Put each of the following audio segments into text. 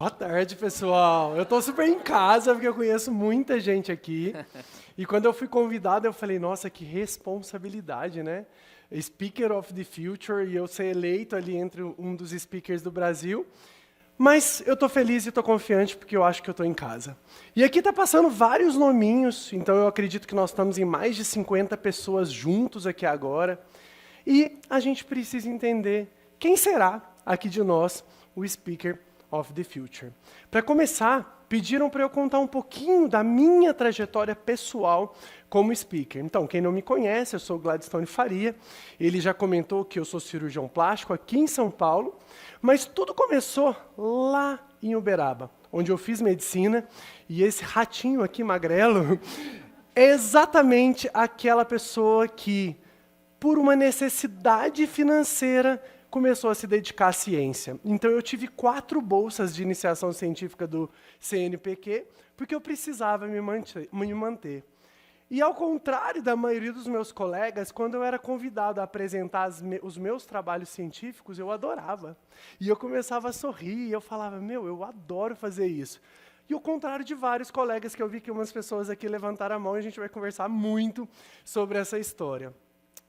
Boa tarde, pessoal. Eu tô super em casa porque eu conheço muita gente aqui. E quando eu fui convidado, eu falei, nossa, que responsabilidade, né? Speaker of the Future e eu ser eleito ali entre um dos speakers do Brasil. Mas eu tô feliz e tô confiante porque eu acho que eu tô em casa. E aqui tá passando vários nominhos, então eu acredito que nós estamos em mais de 50 pessoas juntos aqui agora. E a gente precisa entender quem será aqui de nós o Speaker of the Future. Para começar, pediram para eu contar um pouquinho da minha trajetória pessoal como speaker. Então, quem não me conhece, eu sou o Gladstone Faria. Ele já comentou que eu sou cirurgião plástico aqui em São Paulo, mas tudo começou lá em Uberaba, onde eu fiz medicina, e esse ratinho aqui magrelo é exatamente aquela pessoa que, por uma necessidade financeira, começou a se dedicar à ciência. Então, eu tive 4 bolsas de iniciação científica do CNPq, porque eu precisava me manter. E, ao contrário da maioria dos meus colegas, quando eu era convidado a apresentar os meus trabalhos científicos, eu adorava. E eu começava a sorrir, e eu falava, eu adoro fazer isso. E ao contrário de vários colegas que eu vi que umas pessoas aqui levantaram a mão, e a gente vai conversar muito sobre essa história.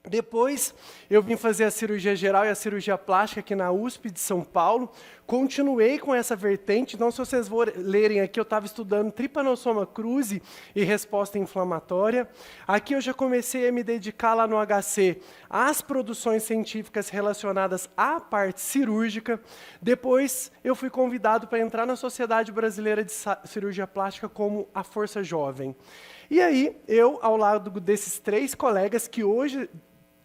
Depois, eu vim fazer a cirurgia geral e a cirurgia plástica aqui na USP de São Paulo. Continuei com essa vertente. Então, se vocês lerem aqui, eu estava estudando Trypanosoma cruzi e resposta inflamatória. Aqui eu já comecei a me dedicar lá no HC às produções científicas relacionadas à parte cirúrgica. Depois, eu fui convidado para entrar na Sociedade Brasileira de Cirurgia Plástica como a Força Jovem. E aí, eu, ao lado desses 3 colegas, que hoje,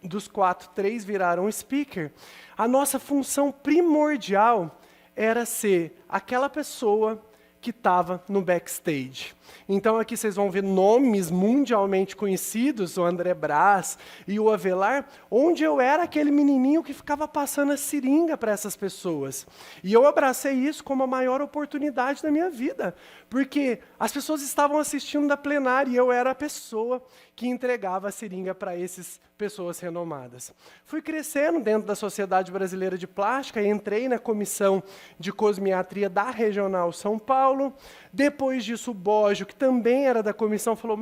dos 4, 3 viraram speaker, a nossa função primordial era ser aquela pessoa que estava no backstage. Então, aqui vocês vão ver nomes mundialmente conhecidos, o André Brás e o Avelar, onde eu era aquele menininho que ficava passando a seringa para essas pessoas. E eu abracei isso como a maior oportunidade da minha vida, porque as pessoas estavam assistindo da plenária e eu era a pessoa que entregava a seringa para essas pessoas renomadas. Fui crescendo dentro da Sociedade Brasileira de Plástica, entrei na comissão de cosmiatria da Regional São Paulo. Depois disso, o Bógio, que também era da comissão, falou,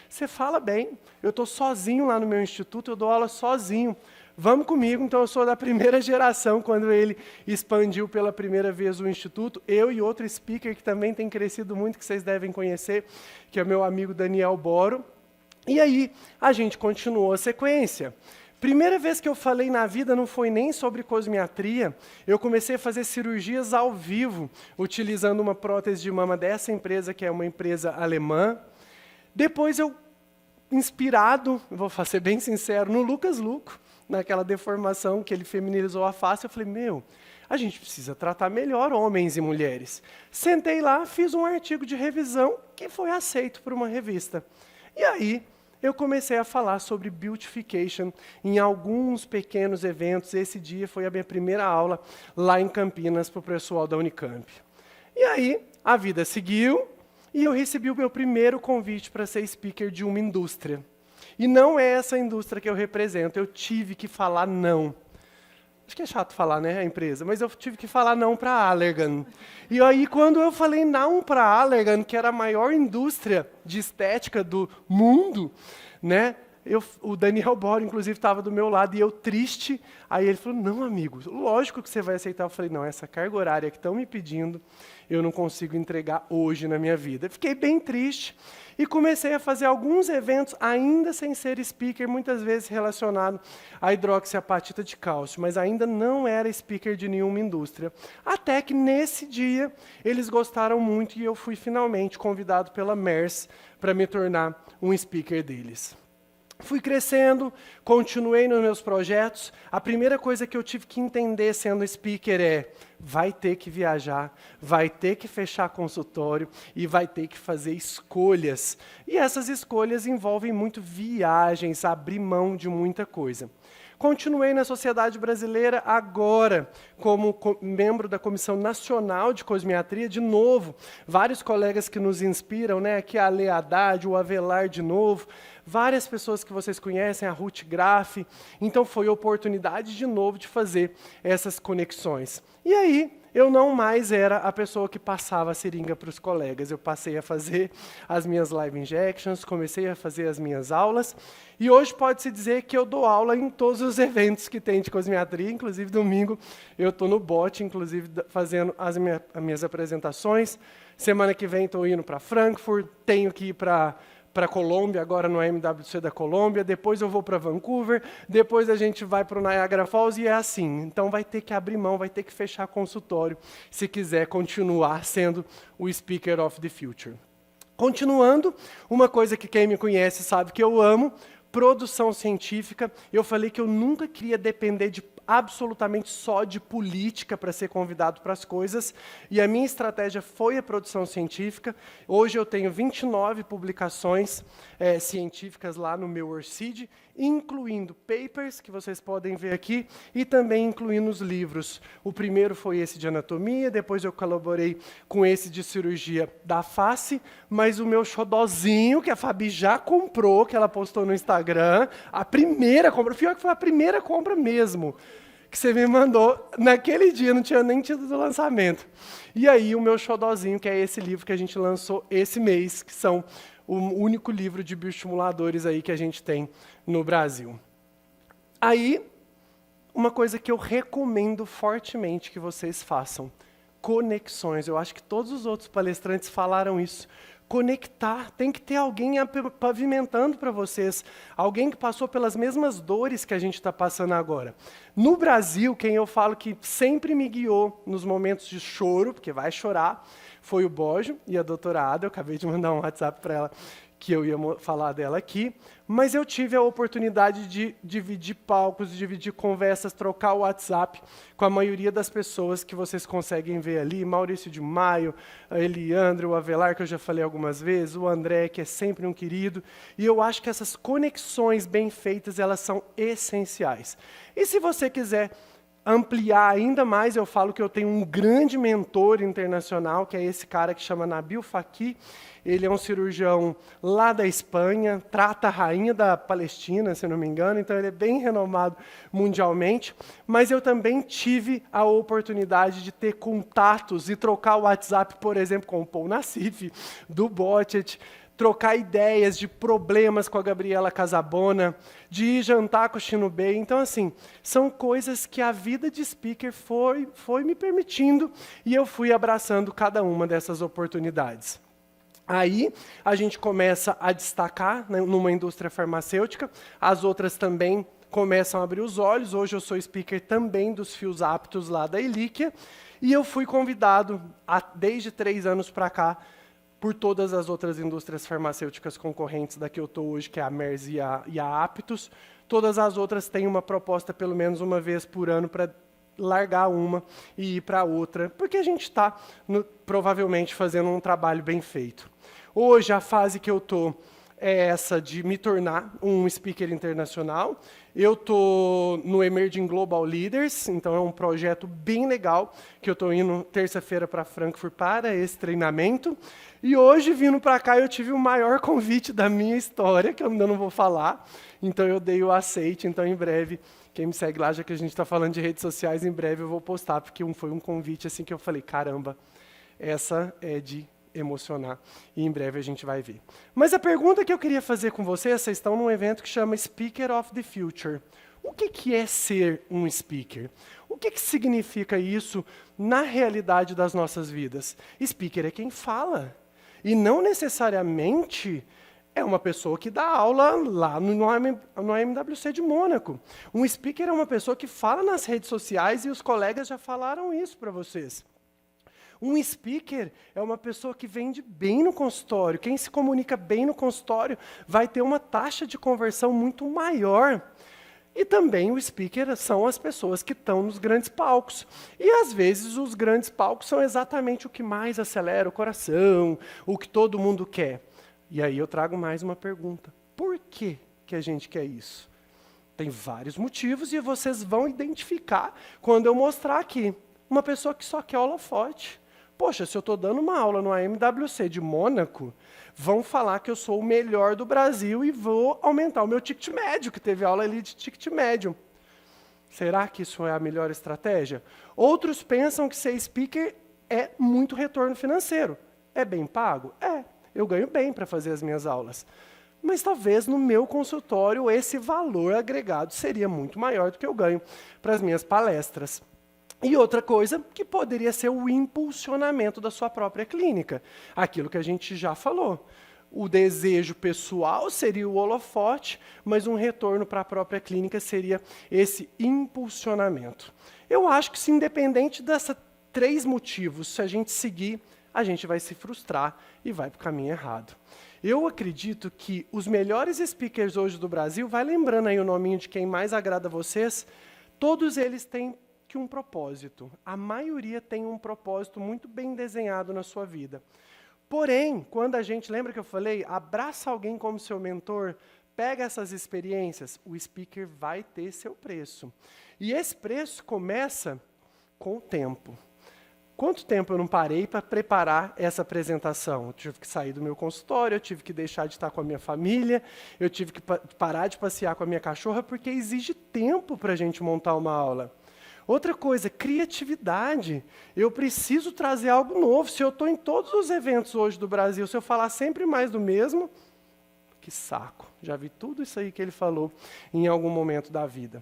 você fala bem, eu estou sozinho lá no meu instituto, eu dou aula sozinho. Vamos comigo, então eu sou da primeira geração, quando ele expandiu pela primeira vez o Instituto, eu e outro speaker que também tem crescido muito, que vocês devem conhecer, que é meu amigo Daniel Boro. E aí, a gente continuou a sequência. Primeira vez que eu falei na vida não foi nem sobre cosmiatria, eu comecei a fazer cirurgias ao vivo, utilizando uma prótese de mama dessa empresa, que é uma empresa alemã. Depois eu, inspirado, vou ser bem sincero, no Lucas Luco, naquela deformação que ele feminilizou a face, eu falei, a gente precisa tratar melhor homens e mulheres. Sentei lá, fiz um artigo de revisão que foi aceito por uma revista. E aí, eu comecei a falar sobre beautification em alguns pequenos eventos. Esse dia foi a minha primeira aula lá em Campinas para o pessoal da Unicamp. E aí, a vida seguiu e eu recebi o meu primeiro convite para ser speaker de uma indústria. E não é essa indústria que eu represento, eu tive que falar não. Acho que é chato falar, né, a empresa, mas eu tive que falar não para a Allergan. E aí, quando eu falei não para a Allergan, que era a maior indústria de estética do mundo, né, o Daniel Boro, inclusive, estava do meu lado, e eu triste. Aí ele falou, não, amigo, lógico que você vai aceitar. Eu falei, não, essa carga horária que estão me pedindo, eu não consigo entregar hoje na minha vida. Fiquei bem triste e comecei a fazer alguns eventos, ainda sem ser speaker, muitas vezes relacionado à hidroxiapatita de cálcio, mas ainda não era speaker de nenhuma indústria. Até que, nesse dia, eles gostaram muito e eu fui finalmente convidado pela MERS para me tornar um speaker deles. Fui crescendo, continuei nos meus projetos. A primeira coisa que eu tive que entender sendo speaker é, vai ter que viajar, vai ter que fechar consultório e vai ter que fazer escolhas. E essas escolhas envolvem muito viagens, abrir mão de muita coisa. Continuei na Sociedade Brasileira, agora como membro da Comissão Nacional de Cosmiatria, de novo, vários colegas que nos inspiram, né? Aqui a Ale Haddad, o Avelar de novo, várias pessoas que vocês conhecem, a Ruth Graff. Então foi oportunidade de novo de fazer essas conexões. E aí, eu não mais era a pessoa que passava a seringa para os colegas. Eu passei a fazer as minhas live injections, comecei a fazer as minhas aulas. E hoje pode-se dizer que eu dou aula em todos os eventos que tem de cosmiatria. Inclusive, domingo, eu estou no BOT, inclusive, fazendo as minhas apresentações. Semana que vem estou indo para Frankfurt, tenho que ir para Colômbia, agora no MWC da Colômbia, depois eu vou para Vancouver, depois a gente vai para o Niagara Falls e é assim. Então vai ter que abrir mão, vai ter que fechar consultório, se quiser continuar sendo o Speaker of the Future. Continuando, uma coisa que quem me conhece sabe que eu amo, produção científica. Eu falei que eu nunca queria depender de absolutamente só de política para ser convidado para as coisas, e a minha estratégia foi a produção científica. Hoje eu tenho 29 publicações científicas lá no meu Worseed, incluindo papers, que vocês podem ver aqui, e também incluindo os livros. O primeiro foi esse de anatomia, depois eu colaborei com esse de cirurgia da face, mas o meu xodozinho, que a Fabi já comprou, que ela postou no Instagram, a primeira compra, pior que foi a primeira compra mesmo, que você me mandou naquele dia, não tinha nem tido do lançamento. E aí o meu xodozinho, que é esse livro que a gente lançou esse mês, que são o único livro de bioestimuladores aí que a gente tem no Brasil. Aí, uma coisa que eu recomendo fortemente que vocês façam, conexões. Eu acho que todos os outros palestrantes falaram isso. Conectar, tem que ter alguém pavimentando para vocês, alguém que passou pelas mesmas dores que a gente está passando agora. No Brasil, quem eu falo que sempre me guiou nos momentos de choro, porque vai chorar, foi o Bojo e a doutora Ada. Eu acabei de mandar um WhatsApp para ela, que eu ia falar dela aqui, mas eu tive a oportunidade de dividir palcos, dividir conversas, trocar o WhatsApp com a maioria das pessoas que vocês conseguem ver ali, Maurício de Maio, a Eliandro, o Avelar, que eu já falei algumas vezes, o André, que é sempre um querido, e eu acho que essas conexões bem feitas, elas são essenciais. E se você quiser ampliar ainda mais, eu falo que eu tenho um grande mentor internacional, que é esse cara que chama Nabil Faqih. Ele é um cirurgião lá da Espanha, trata a rainha da Palestina, se não me engano, então ele é bem renomado mundialmente. Mas eu também tive a oportunidade de ter contatos e trocar o WhatsApp, por exemplo, com o Paul Nassif, do Botchet, trocar ideias de problemas com a Gabriela Casabona, de ir jantar com o Chino Bey. Então, assim, são coisas que a vida de speaker foi me permitindo, e eu fui abraçando cada uma dessas oportunidades. Aí, a gente começa a destacar, né, numa indústria farmacêutica, as outras também começam a abrir os olhos. Hoje eu sou speaker também dos fios aptos lá da Ilíquia, e eu fui convidado, desde 3 anos para cá, por todas as outras indústrias farmacêuticas concorrentes da que eu estou hoje, que é a Merz e a Aptus. Todas as outras têm uma proposta pelo menos uma vez por ano para largar uma e ir para outra, porque a gente está provavelmente fazendo um trabalho bem feito. Hoje, a fase que eu estou é essa de me tornar um speaker internacional. Eu estou no Emerging Global Leaders, então é um projeto bem legal, que eu estou indo terça-feira para Frankfurt para esse treinamento. E hoje, vindo para cá, eu tive o maior convite da minha história, que eu ainda não vou falar, então eu dei o aceite. Então, em breve, quem me segue lá, já que a gente está falando de redes sociais, em breve eu vou postar, porque foi um convite assim que eu falei, caramba, essa é de emocionar, e em breve a gente vai ver. Mas a pergunta que eu queria fazer com vocês estão num evento que chama Speaker of the Future. O que é ser um speaker? O que significa isso na realidade das nossas vidas? Speaker é quem fala, e não necessariamente é uma pessoa que dá aula lá no MWC de Mônaco. Um speaker é uma pessoa que fala nas redes sociais, e os colegas já falaram isso para vocês. Um speaker é uma pessoa que vende bem no consultório. Quem se comunica bem no consultório vai ter uma taxa de conversão muito maior. E também o speaker são as pessoas que estão nos grandes palcos. E às vezes os grandes palcos são exatamente o que mais acelera o coração, o que todo mundo quer. E aí eu trago mais uma pergunta. Por que a gente quer isso? Tem vários motivos e vocês vão identificar quando eu mostrar aqui. Uma pessoa que só quer holofote. Poxa, se eu estou dando uma aula no AMWC de Mônaco, vão falar que eu sou o melhor do Brasil e vou aumentar o meu ticket médio, que teve aula ali de ticket médio. Será que isso é a melhor estratégia? Outros pensam que ser speaker é muito retorno financeiro. É bem pago? É. Eu ganho bem para fazer as minhas aulas. Mas talvez no meu consultório esse valor agregado seria muito maior do que eu ganho para as minhas palestras. E outra coisa que poderia ser o impulsionamento da sua própria clínica. Aquilo que a gente já falou. O desejo pessoal seria o holofote, mas um retorno para a própria clínica seria esse impulsionamento. Eu acho que, se independente desses 3 motivos, se a gente seguir, a gente vai se frustrar e vai para o caminho errado. Eu acredito que os melhores speakers hoje do Brasil, vai lembrando aí o nominho de quem mais agrada a vocês, todos eles têm que um propósito. A maioria tem um propósito muito bem desenhado na sua vida. Porém, quando a gente, lembra que eu falei, abraça alguém como seu mentor, pega essas experiências, o speaker vai ter seu preço. E esse preço começa com o tempo. Quanto tempo eu não parei para preparar essa apresentação? Eu tive que sair do meu consultório, eu tive que deixar de estar com a minha família, eu tive que parar de passear com a minha cachorra, porque exige tempo para a gente montar uma aula. Outra coisa, criatividade. Eu preciso trazer algo novo. Se eu estou em todos os eventos hoje do Brasil, se eu falar sempre mais do mesmo, que saco. Já vi tudo isso aí que ele falou em algum momento da vida.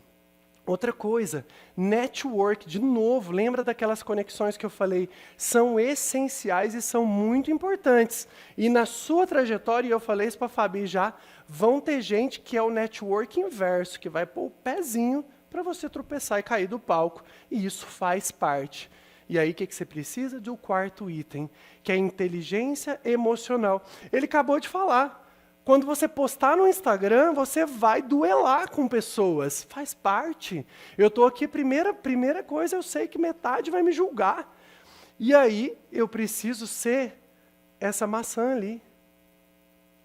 Outra coisa, network, de novo, lembra daquelas conexões que eu falei? São essenciais e são muito importantes. E na sua trajetória, e eu falei isso para a Fabi já, vão ter gente que é o network inverso, que vai pôr o pezinho para você tropeçar e cair do palco. E isso faz parte. E aí, o que você precisa? Do 4º item, que é a inteligência emocional. Ele acabou de falar. Quando você postar no Instagram, você vai duelar com pessoas. Faz parte. Eu estou aqui, primeira coisa, eu sei que metade vai me julgar. E aí, eu preciso ser essa maçã ali.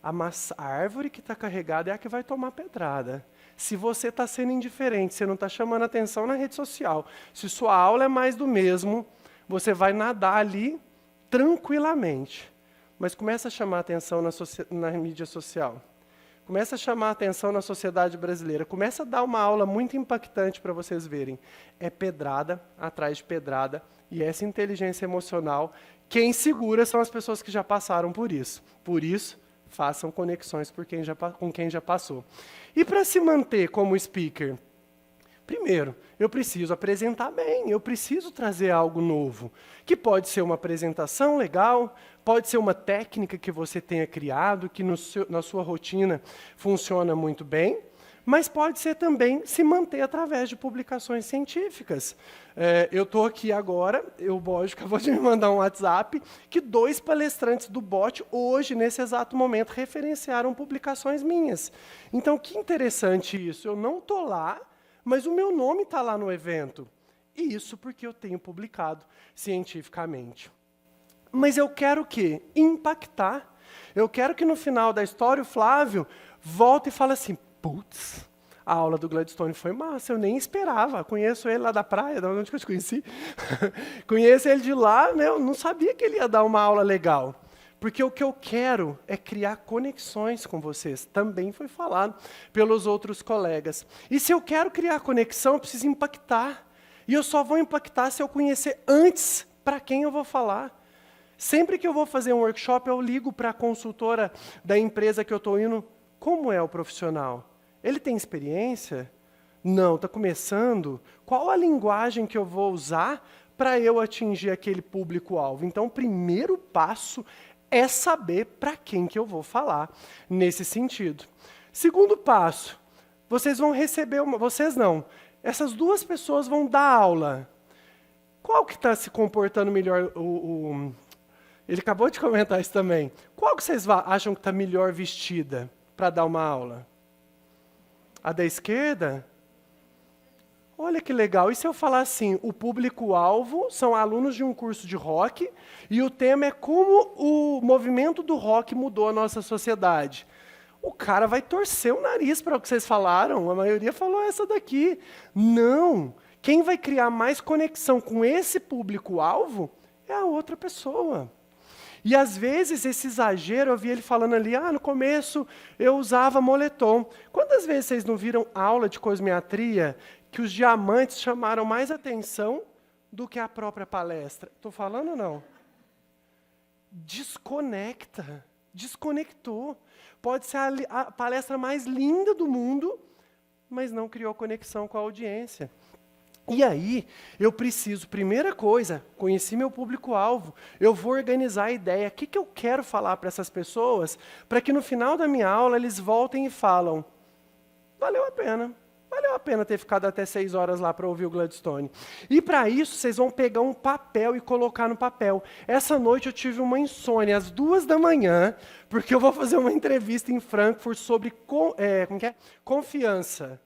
A árvore que está carregada é a que vai tomar pedrada. Se você está sendo indiferente, você não está chamando atenção na rede social, se sua aula é mais do mesmo, você vai nadar ali tranquilamente. Mas começa a chamar atenção na mídia social. Começa a chamar atenção na sociedade brasileira. Começa a dar uma aula muito impactante para vocês verem. É pedrada atrás de pedrada. E essa inteligência emocional, quem segura são as pessoas que já passaram por isso. Por isso, façam conexões com quem já passou. E para se manter como speaker? Primeiro, eu preciso apresentar bem, eu preciso trazer algo novo, que pode ser uma apresentação legal, pode ser uma técnica que você tenha criado, que na sua rotina funciona muito bem, mas pode ser também se manter através de publicações científicas. Eu estou aqui agora, o Bojo acabou de me mandar um WhatsApp, que 2 palestrantes do BOT, hoje, nesse exato momento, referenciaram publicações minhas. Então, que interessante isso. Eu não estou lá, mas o meu nome está lá no evento. E isso porque eu tenho publicado cientificamente. Mas eu quero o quê? Impactar. Eu quero que no final da história o Flávio volte e fale assim, putz, a aula do Gladstone foi massa, eu nem esperava. Conheço ele lá da praia, de onde que eu te conheci. Conheço ele de lá, né? Eu não sabia que ele ia dar uma aula legal. Porque o que eu quero é criar conexões com vocês. Também foi falado pelos outros colegas. E se eu quero criar conexão, eu preciso impactar. E eu só vou impactar se eu conhecer antes para quem eu vou falar. Sempre que eu vou fazer um workshop, eu ligo para a consultora da empresa que eu estou indo. Como é o profissional? Ele tem experiência? Não, está começando? Qual a linguagem que eu vou usar para eu atingir aquele público-alvo? Então, o primeiro passo é saber para quem que eu vou falar nesse sentido. Segundo passo, vocês vão receber vocês não, essas 2 pessoas vão dar aula. Qual que está se comportando melhor? Ele acabou de comentar isso também. Qual que vocês acham que está melhor vestida para dar uma aula? A da esquerda? Olha que legal. E se eu falar assim, o público-alvo são alunos de um curso de rock e o tema é como o movimento do rock mudou a nossa sociedade. O cara vai torcer o nariz para o que vocês falaram. A maioria falou essa daqui. Não. Quem vai criar mais conexão com esse público-alvo é a outra pessoa. E às vezes esse exagero, eu vi ele falando ali, no começo eu usava moletom. Quantas vezes vocês não viram aula de cosmiatria que os diamantes chamaram mais atenção do que a própria palestra? Estou falando ou não? Desconecta, desconectou. Pode ser a palestra mais linda do mundo, mas não criou conexão com a audiência. E aí, eu preciso, primeira coisa, conheci meu público-alvo, eu vou organizar a ideia, o que eu quero falar para essas pessoas, para que no final da minha aula eles voltem e falam, valeu a pena ter ficado até 6 horas lá para ouvir o Gladstone. E para isso, vocês vão pegar um papel e colocar no papel. Essa noite eu tive uma insônia, às 2 da manhã, porque eu vou fazer uma entrevista em Frankfurt sobre confiança.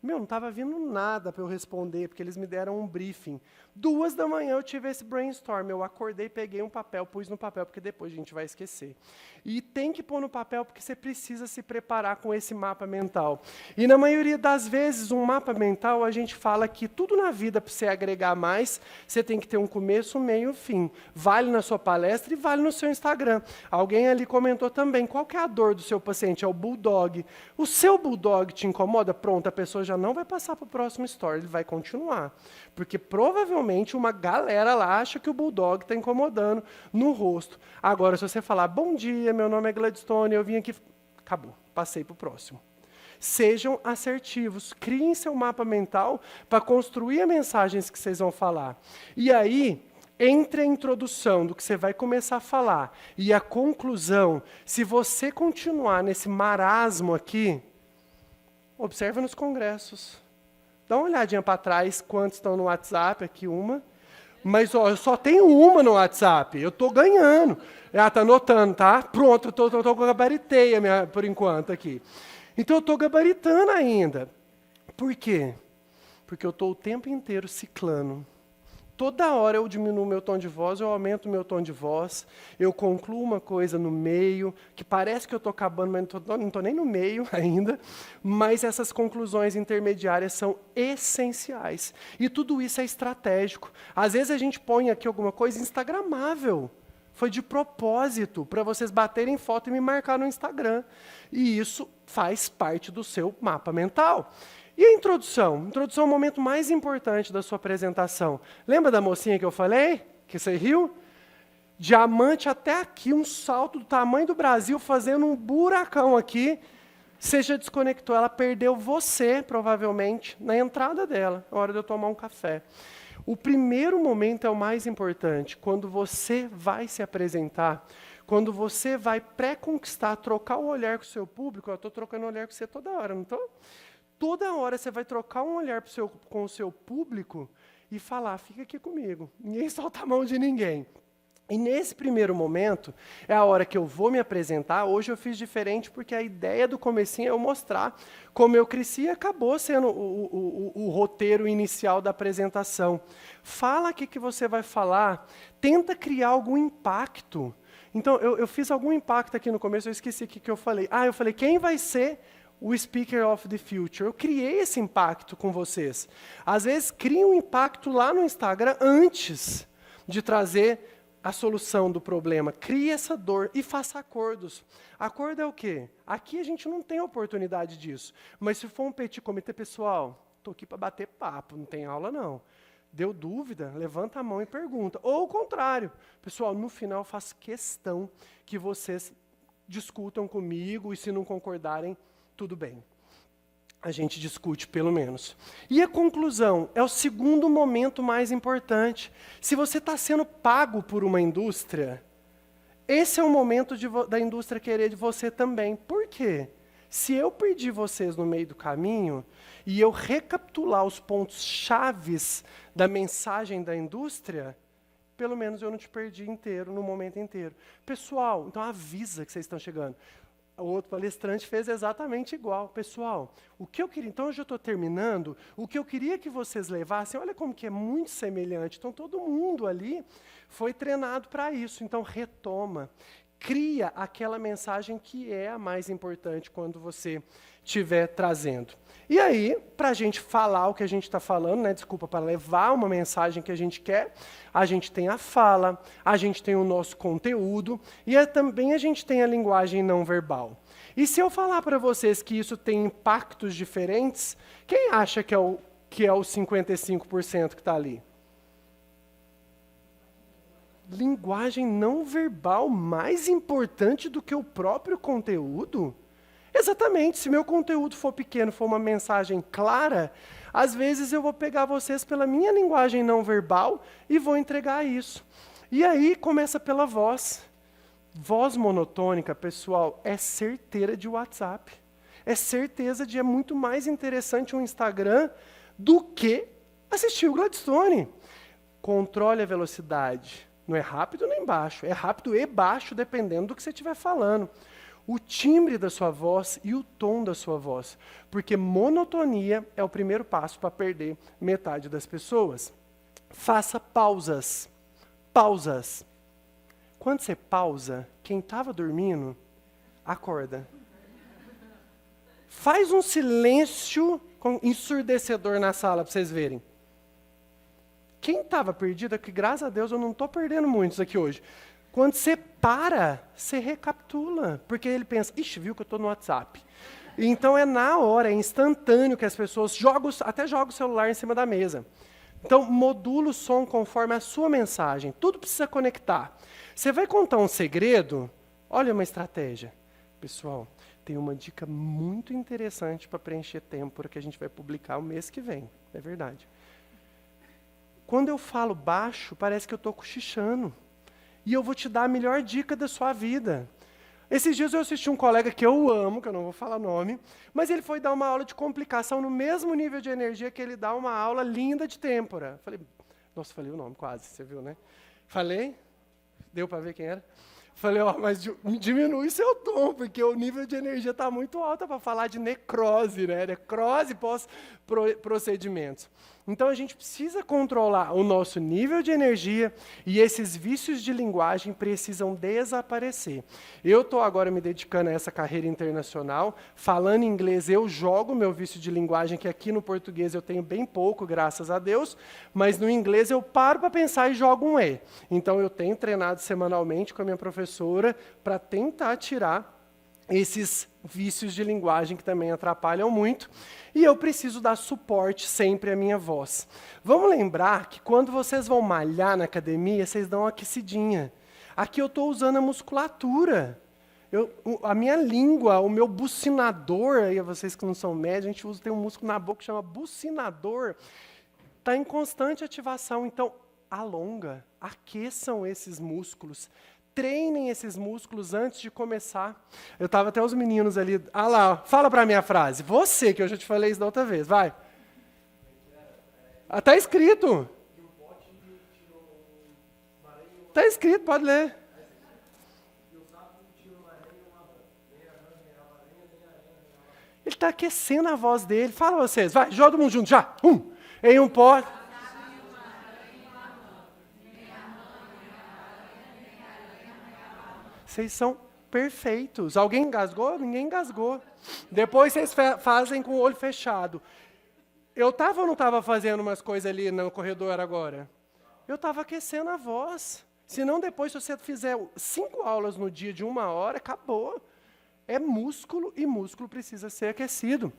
Não estava vindo nada para eu responder, porque eles me deram um briefing. 2 da manhã eu tive esse brainstorm, eu acordei, peguei um papel, pus no papel, porque depois a gente vai esquecer. E tem que pôr no papel, porque você precisa se preparar com esse mapa mental. E na maioria das vezes, um mapa mental, a gente fala que tudo na vida, para você agregar mais, você tem que ter um começo, um meio e um fim. Vale na sua palestra e vale no seu Instagram. Alguém ali comentou também, qual que é a dor do seu paciente? É o bulldog. O seu bulldog te incomoda? Pronto, a pessoa já não vai passar para o próximo story, ele vai continuar. Porque provavelmente uma galera lá acha que o bulldog está incomodando no rosto. Agora, se você falar, bom dia, meu nome é Gladstone, eu vim aqui... Acabou, passei para o próximo. Sejam assertivos, criem seu mapa mental para construir as mensagens que vocês vão falar. E aí, entre a introdução do que você vai começar a falar e a conclusão, se você continuar nesse marasmo aqui, observa nos congressos. Dá uma olhadinha para trás, quantos estão no WhatsApp, aqui uma. Mas eu só tenho uma no WhatsApp, eu estou ganhando. Está anotando, tá? Pronto, eu gabaritei por enquanto aqui. Então eu estou gabaritando ainda. Por quê? Porque eu estou o tempo inteiro ciclando. Toda hora eu diminuo meu tom de voz, eu aumento meu tom de voz, eu concluo uma coisa no meio, que parece que eu estou acabando, mas não estou nem no meio ainda, mas essas conclusões intermediárias são essenciais. E tudo isso é estratégico. Às vezes a gente põe aqui alguma coisa instagramável. Foi de propósito, para vocês baterem foto e me marcar no Instagram. E isso faz parte do seu mapa mental. E a introdução? Introdução é o momento mais importante da sua apresentação. Lembra da mocinha que eu falei? Que você riu? Diamante até aqui, um salto do tamanho do Brasil, fazendo um buracão aqui. Você já desconectou, ela perdeu você, provavelmente, na entrada dela, na hora de eu tomar um café. O primeiro momento é o mais importante, quando você vai se apresentar, quando você vai pré-conquistar, trocar o olhar com o seu público. Eu estou trocando o olhar com você toda hora, não estou? Toda hora você vai trocar um olhar com o seu público e falar, fica aqui comigo, ninguém solta a mão de ninguém. E nesse primeiro momento, é a hora que eu vou me apresentar. Hoje eu fiz diferente porque a ideia do comecinho é eu mostrar como eu cresci e acabou sendo o roteiro inicial da apresentação. Fala o que você vai falar, tenta criar algum impacto. Então, eu fiz algum impacto aqui no começo, eu esqueci o que eu falei. Eu falei, quem vai ser o Speaker of the Future? Eu criei esse impacto com vocês. Às vezes, cria um impacto lá no Instagram antes de trazer a solução do problema. Crie essa dor e faça acordos. Acordo é o quê? Aqui a gente não tem oportunidade disso. Mas se for um petit comité, pessoal, estou aqui para bater papo, não tem aula não. Deu dúvida? Levanta a mão e pergunta. Ou o contrário. Pessoal, no final eu faço questão que vocês discutam comigo e se não concordarem, tudo bem. A gente discute, pelo menos. E a conclusão é o segundo momento mais importante. Se você está sendo pago por uma indústria, esse é o momento da indústria querer de você também. Por quê? Se eu perdi vocês no meio do caminho e eu recapitular os pontos chaves da mensagem da indústria, pelo menos eu não te perdi inteiro, no momento inteiro. Pessoal, então avisa que vocês estão chegando. O outro palestrante fez exatamente igual. Pessoal, o que eu queria... Então, hoje eu estou terminando. O que eu queria que vocês levassem, olha como que é muito semelhante. Então, todo mundo ali foi treinado para isso. Então, retoma. cria aquela mensagem que é a mais importante quando você estiver trazendo. E aí, para a gente falar o que a gente está falando, né, desculpa, para levar uma mensagem que a gente quer, a gente tem a fala, a gente tem o nosso conteúdo e também a gente tem a linguagem não verbal. E se eu falar para vocês que isso tem impactos diferentes, quem acha que é o 55% que está ali? Linguagem não verbal mais importante do que o próprio conteúdo? Exatamente, se meu conteúdo for pequeno, for uma mensagem clara, às vezes eu vou pegar vocês pela minha linguagem não verbal e vou entregar isso. E aí começa pela voz. Voz monotônica, pessoal, é certeira de WhatsApp. É certeza de é muito mais interessante um Instagram do que assistir o Gladstone. Controle a velocidade. Não é rápido nem baixo, é rápido e baixo dependendo do que você estiver falando. O timbre da sua voz e o tom da sua voz. Porque monotonia é o primeiro passo para perder metade das pessoas. Faça pausas. Pausas. Quando você pausa, quem estava dormindo, acorda. Faz um silêncio ensurdecedor na sala para vocês verem. Quem estava perdido, que graças a Deus eu não estou perdendo muitos aqui hoje. Quando você para, você recapitula. Porque ele pensa, ixi, viu que eu estou no WhatsApp. Então é na hora, é instantâneo que as pessoas até jogam o celular em cima da mesa. Então modula o som conforme a sua mensagem. Tudo precisa conectar. Você vai contar um segredo? Olha uma estratégia. Pessoal, tem uma dica muito interessante para preencher têmpora que a gente vai publicar o mês que vem. É verdade. Quando eu falo baixo, parece que eu estou cochichando. E eu vou te dar a melhor dica da sua vida. Esses dias eu assisti um colega que eu amo, que eu não vou falar nome, mas ele foi dar uma aula de complicação no mesmo nível de energia que ele dá uma aula linda de têmpora. Nossa, falei o nome quase, você viu, né? Falei? Deu para ver quem era? Falei, mas diminui seu tom, porque o nível de energia está muito alto para falar de necrose, né? Necrose pós-procedimentos. Então, a gente precisa controlar o nosso nível de energia e esses vícios de linguagem precisam desaparecer. Eu estou agora me dedicando a essa carreira internacional. Falando inglês, eu jogo meu vício de linguagem, que aqui no português eu tenho bem pouco, graças a Deus, mas no inglês eu paro para pensar e jogo um E. Então, eu tenho treinado semanalmente com a minha professora para tentar tirar esses vícios de linguagem que também atrapalham muito, e eu preciso dar suporte sempre à minha voz. Vamos lembrar que quando vocês vão malhar na academia, vocês dão uma aquecidinha. Aqui eu estou usando a musculatura. A minha língua, o meu bucinador, aí vocês que não são médicos, a gente tem um músculo na boca que chama bucinador, está em constante ativação, então alonga, aqueçam esses músculos. Treinem esses músculos antes de começar. Eu estava até os meninos ali. Ah lá, fala para mim a frase. Você, que eu já te falei isso da outra vez. Vai. Está escrito. Está escrito, pode ler. Ele está aquecendo a voz dele. Fala vocês. Vai, joga todo mundo junto já. Em um pote. Vocês são perfeitos. Alguém engasgou? Ninguém engasgou. Depois vocês fazem com o olho fechado. Eu estava ou não estava fazendo umas coisas ali no corredor agora? Eu estava aquecendo a voz. Senão depois, se você fizer 5 aulas no dia de 1 hora, acabou. É músculo e músculo precisa ser aquecido.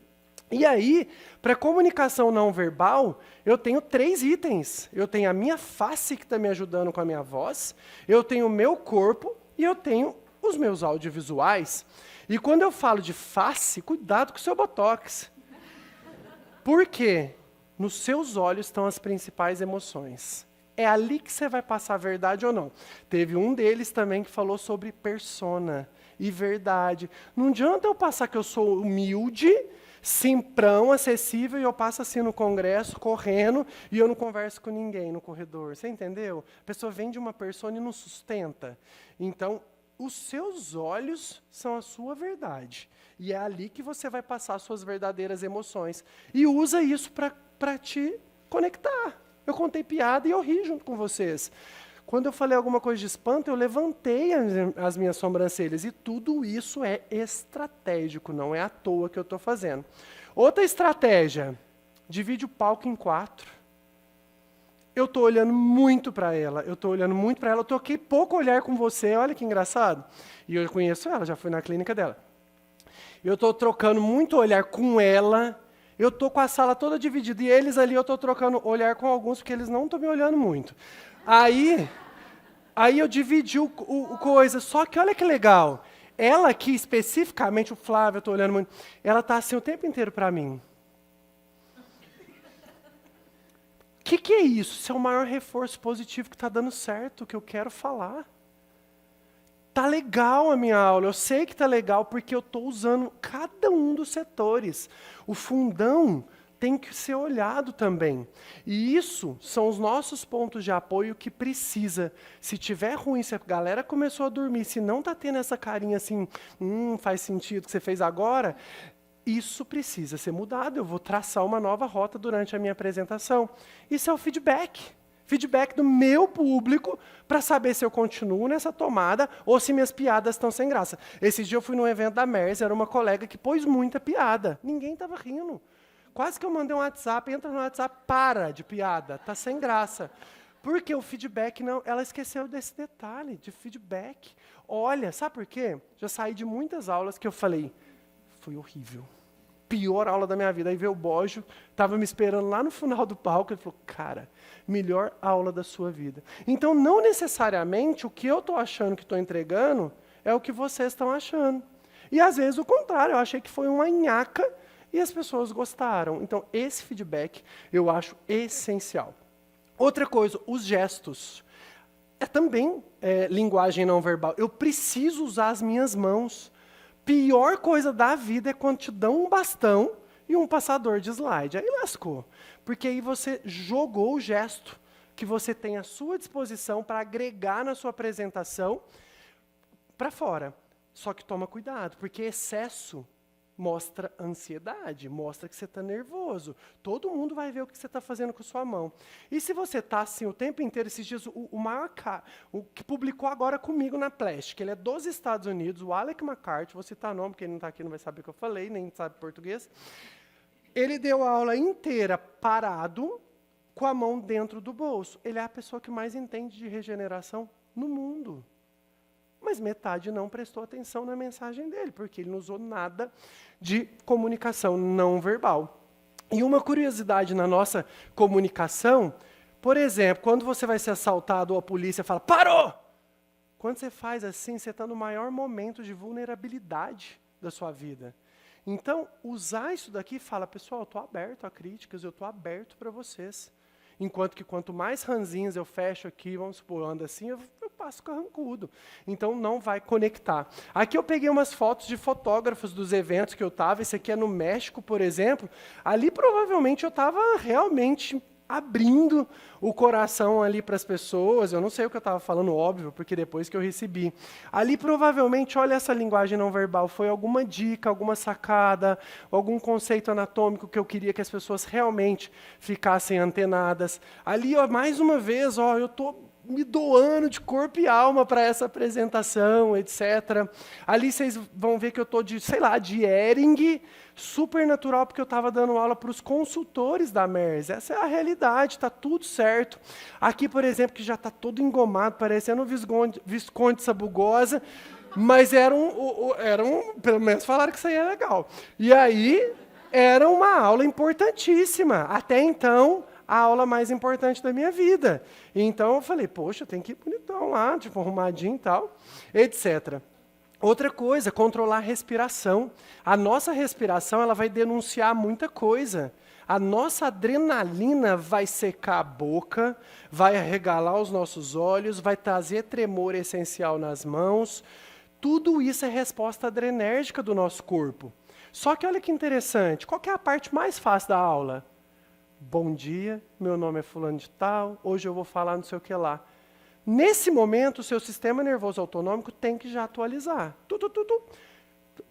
E aí, para comunicação não verbal, eu tenho 3 itens. Eu tenho a minha face que está me ajudando com a minha voz, eu tenho o meu corpo, e eu tenho os meus audiovisuais. E quando eu falo de face, cuidado com o seu botox. Por quê? Nos seus olhos estão as principais emoções. É ali que você vai passar a verdade ou não. Teve um deles também que falou sobre persona e verdade. Não adianta eu passar que eu sou humilde, simprão, acessível, e eu passo assim no congresso, correndo, e eu não converso com ninguém no corredor. Você entendeu? A pessoa vem de uma persona e não sustenta. Então, os seus olhos são a sua verdade. E é ali que você vai passar suas verdadeiras emoções. E usa isso para te conectar. Eu contei piada e eu ri junto com vocês. Quando eu falei alguma coisa de espanto, eu levantei as minhas sobrancelhas. E tudo isso é estratégico, não é à toa que eu estou fazendo. Outra estratégia, divide o palco em 4. Eu estou olhando muito para ela, eu troquei pouco olhar com você, olha que engraçado. E eu conheço ela, já fui na clínica dela. Eu estou trocando muito olhar com ela, eu estou com a sala toda dividida, e eles ali eu estou trocando olhar com alguns, porque eles não estão me olhando muito. Aí eu dividi o coisa, só que olha que legal, ela aqui especificamente, o Flávio, eu estou olhando muito, ela está assim o tempo inteiro para mim. O que é isso? Isso é o maior reforço positivo que está dando certo, que eu quero falar. Tá legal a minha aula, eu sei que tá legal porque eu estou usando cada um dos setores. O fundão tem que ser olhado também. E isso são os nossos pontos de apoio que precisa. Se tiver ruim, se a galera começou a dormir, se não está tendo essa carinha assim, faz sentido o que você fez agora, isso precisa ser mudado. Eu vou traçar uma nova rota durante a minha apresentação. Isso é o feedback. Feedback do meu público para saber se eu continuo nessa tomada ou se minhas piadas estão sem graça. Esse dia eu fui num evento da Merz, era uma colega que pôs muita piada. Ninguém estava rindo. Quase que eu mandei um WhatsApp, entra no WhatsApp, para de piada, tá sem graça. Porque o feedback não, ela esqueceu desse detalhe, de feedback. Olha, sabe por quê? Já saí de muitas aulas que eu falei, foi horrível. Pior aula da minha vida. Aí veio o Bojo, estava me esperando lá no final do palco, ele falou, cara, melhor aula da sua vida. Então, não necessariamente o que eu estou achando que estou entregando é o que vocês estão achando. E às vezes o contrário, eu achei que foi uma nhaca e as pessoas gostaram. Então, esse feedback eu acho essencial. Outra coisa, os gestos. É também linguagem não verbal. Eu preciso usar as minhas mãos. Pior coisa da vida é quando te dão um bastão e um passador de slide. Aí lascou. Porque aí você jogou o gesto que você tem à sua disposição para agregar na sua apresentação para fora. Só que toma cuidado, porque excesso mostra ansiedade, mostra que você está nervoso. Todo mundo vai ver o que você está fazendo com sua mão. E se você está assim o tempo inteiro, esses dias, o maior o que publicou agora comigo na Plastic, ele é dos Estados Unidos, o Alec McCarthy, vou citar nome, porque ele não está aqui, não vai saber o que eu falei, nem sabe português. Ele deu a aula inteira parado, com a mão dentro do bolso. Ele é a pessoa que mais entende de regeneração no mundo. Mas metade não prestou atenção na mensagem dele, porque ele não usou nada de comunicação não verbal. E uma curiosidade na nossa comunicação, por exemplo, quando você vai ser assaltado ou a polícia fala, parou! Quando você faz assim, você está no maior momento de vulnerabilidade da sua vida. Então, usar isso daqui e fala, pessoal, eu estou aberto a críticas, eu estou aberto para vocês. Enquanto que quanto mais ranzinhos eu fecho aqui, vamos supor, ando assim, eu passo carrancudo. Então, não vai conectar. Aqui eu peguei umas fotos de fotógrafos dos eventos que eu estava. Esse aqui é no México, por exemplo. Ali, provavelmente, eu estava realmente abrindo o coração ali para as pessoas. Eu não sei o que eu estava falando, óbvio, porque depois que eu recebi. Ali, provavelmente, olha essa linguagem não verbal, foi alguma dica, alguma sacada, algum conceito anatômico que eu queria que as pessoas realmente ficassem antenadas. Ali, ó, mais uma vez, ó, eu estou me doando de corpo e alma para essa apresentação, etc. Ali vocês vão ver que eu estou de, sei lá, de Hering, super natural, porque eu estava dando aula para os consultores da Merz. Essa é a realidade, está tudo certo. Aqui, por exemplo, que já está todo engomado, parecendo um Visconde Sabugosa, mas era pelo menos falaram que isso aí é legal. E aí, era uma aula importantíssima. Até então, a aula mais importante da minha vida. Então, eu falei, poxa, tem que ir bonitão lá, tipo, arrumadinho e tal, etc. Outra coisa, controlar a respiração. A nossa respiração, ela vai denunciar muita coisa. A nossa adrenalina vai secar a boca, vai arregalar os nossos olhos, vai trazer tremor essencial nas mãos. Tudo isso é resposta adrenérgica do nosso corpo. Só que olha que interessante, qual que é a parte mais fácil da aula? Bom dia, meu nome é fulano de tal, hoje eu vou falar não sei o que lá. Nesse momento, o seu sistema nervoso autonômico tem que já atualizar.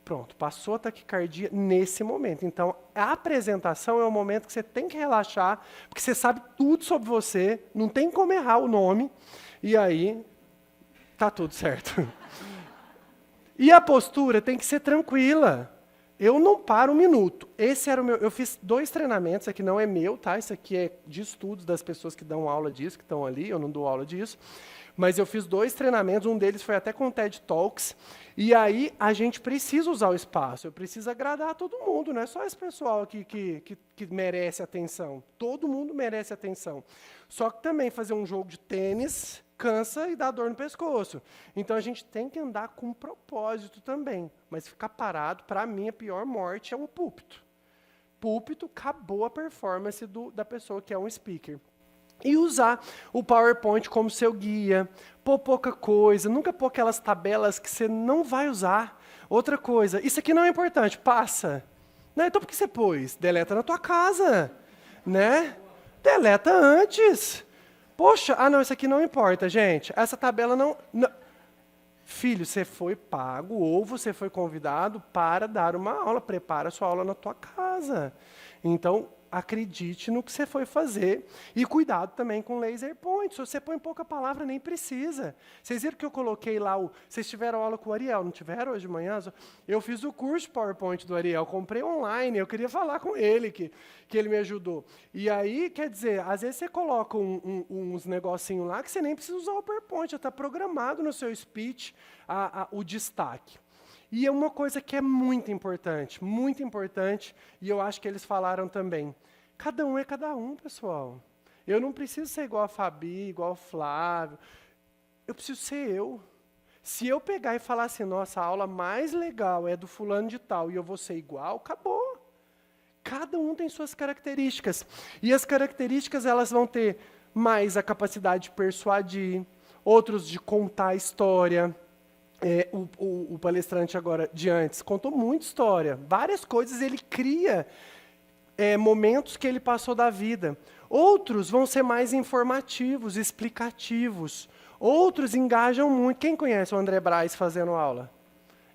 Pronto, passou a taquicardia nesse momento. Então, a apresentação é o momento que você tem que relaxar, porque você sabe tudo sobre você, não tem como errar o nome. E aí, tá tudo certo. E a postura tem que ser tranquila. Eu não paro um minuto. Esse era o meu. Eu fiz 2 treinamentos, isso aqui não é meu, tá? Isso aqui é de estudos das pessoas que dão aula disso, que estão ali, eu não dou aula disso. Mas eu fiz 2 treinamentos, um deles foi até com TED Talks. E aí a gente precisa usar o espaço, eu preciso agradar todo mundo, não é só esse pessoal aqui que merece atenção. Todo mundo merece atenção. Só que também fazer um jogo de tênis cansa e dá dor no pescoço. Então a gente tem que andar com um propósito também. Mas ficar parado, para mim, a pior morte é um púlpito. Púlpito, acabou a performance da pessoa que é um speaker. E usar o PowerPoint como seu guia, pôr pouca coisa, nunca pôr aquelas tabelas que você não vai usar. Outra coisa, isso aqui não é importante, passa. Né? Então por que você pôs? Deleta na tua casa, né? Deleta antes. Poxa, não, isso aqui não importa, gente. Essa tabela não... Filho, você foi pago ou você foi convidado para dar uma aula. Prepara a sua aula na tua casa. Então, acredite no que você foi fazer. E cuidado também com laser point. Se você põe pouca palavra, nem precisa. Vocês viram que eu coloquei lá Vocês tiveram aula com o Ariel, não tiveram hoje de manhã? Eu fiz o curso PowerPoint do Ariel, comprei online, eu queria falar com ele, que ele me ajudou. E aí, quer dizer, às vezes você coloca uns negocinhos lá que você nem precisa usar o PowerPoint, já está programado no seu speech o destaque. E é uma coisa que é muito importante, e eu acho que eles falaram também. Cada um é cada um, pessoal. Eu não preciso ser igual a Fabi, igual a Flávio. Eu preciso ser eu. Se eu pegar e falar assim, nossa, a aula mais legal é do fulano de tal, e eu vou ser igual, acabou. Cada um tem suas características. E as características, elas vão ter mais a capacidade de persuadir, outros de contar a história. O palestrante agora de antes contou muita história, várias coisas, ele cria momentos que ele passou da vida. Outros vão ser mais informativos, explicativos. Outros engajam muito. Quem conhece o André Braz fazendo aula?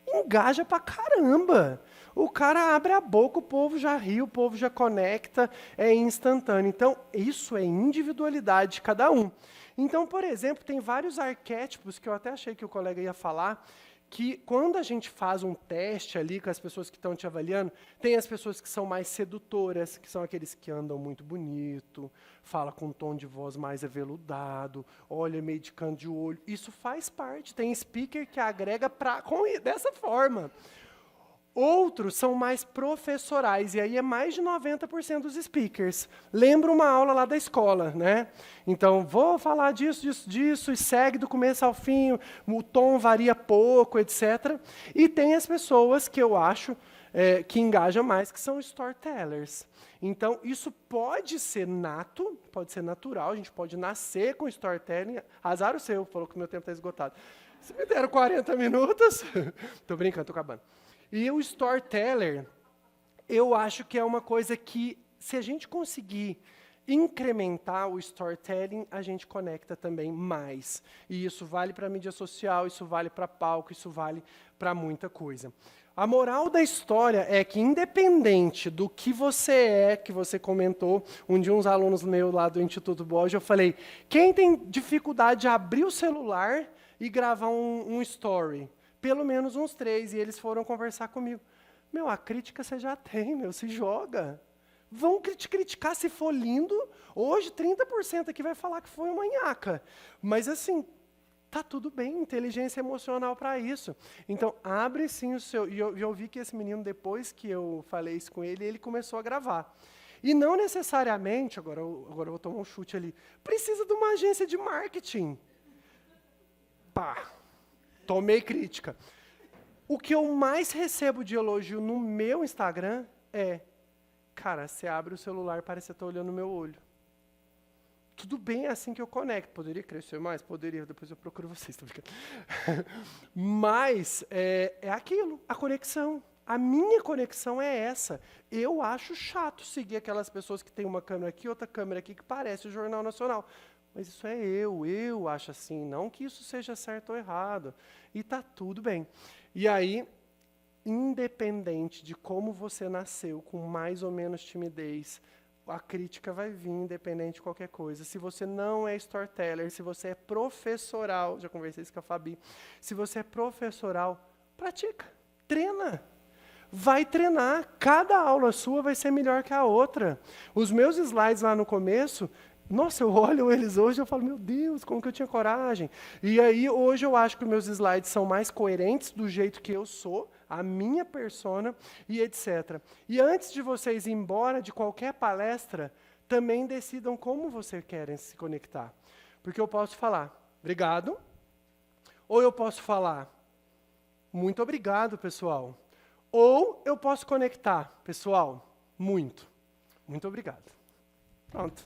Engaja pra caramba. O cara abre a boca, o povo já ri, o povo já conecta, é instantâneo. Então, isso é individualidade de cada um. Então, por exemplo, tem vários arquétipos que eu até achei que o colega ia falar, que quando a gente faz um teste ali com as pessoas que estão te avaliando, tem as pessoas que são mais sedutoras, que são aqueles que andam muito bonito, fala com um tom de voz mais aveludado, olha meio de canto de olho. Isso faz parte. Tem speaker que agrega dessa forma. Outros são mais professorais, e aí é mais de 90% dos speakers. Lembra uma aula lá da escola, né? Então, vou falar disso, e segue do começo ao fim, o tom varia pouco, etc. E tem as pessoas que eu acho que engajam mais, que são storytellers. Então, isso pode ser nato, pode ser natural, a gente pode nascer com storytelling. Azar o seu, falou que o meu tempo está esgotado. Se me deram 40 minutos, estou brincando, estou acabando. E o storyteller, eu acho que é uma coisa que, se a gente conseguir incrementar o storytelling, a gente conecta também mais. E isso vale para a mídia social, isso vale para palco, isso vale para muita coisa. A moral da história é que, independente do que você comentou, um dia uns alunos meus lá do Instituto Borges, eu falei, quem tem dificuldade de abrir o celular e gravar um story? Pelo menos uns 3, e eles foram conversar comigo. A crítica você já tem, se joga. Vão te criticar se for lindo. Hoje, 30% aqui vai falar que foi uma nhaca. Mas, assim, tá tudo bem, inteligência emocional para isso. Então, abre sim o seu... E eu vi que esse menino, depois que eu falei isso com ele, ele começou a gravar. E não necessariamente, agora eu vou tomar um chute ali, precisa de uma agência de marketing. Pá! Tomei crítica. O que eu mais recebo de elogio no meu Instagram é, cara, você abre o celular, parece que você está olhando no meu olho. Tudo bem, é assim que eu conecto. Poderia crescer mais? Poderia, depois eu procuro vocês. Tô brincando. Mas é aquilo, a conexão. A minha conexão é essa. Eu acho chato seguir aquelas pessoas que têm uma câmera aqui, outra câmera aqui, que parece o Jornal Nacional. Mas isso é eu acho assim, não que isso seja certo ou errado. E está tudo bem. E aí, independente de como você nasceu, com mais ou menos timidez, a crítica vai vir, independente de qualquer coisa. Se você não é storyteller, se você é professoral, já conversei isso com a Fabi, se você é professoral, pratica, treina. Vai treinar, cada aula sua vai ser melhor que a outra. Os meus slides lá no começo, nossa, eu olho eles hoje e eu falo, meu Deus, como que eu tinha coragem? E aí, hoje eu acho que os meus slides são mais coerentes do jeito que eu sou, a minha persona e etc. E antes de vocês ir embora de qualquer palestra, também decidam como vocês querem se conectar. Porque eu posso falar, obrigado, ou eu posso falar, muito obrigado, pessoal. Ou eu posso conectar, pessoal, muito obrigado. Pronto.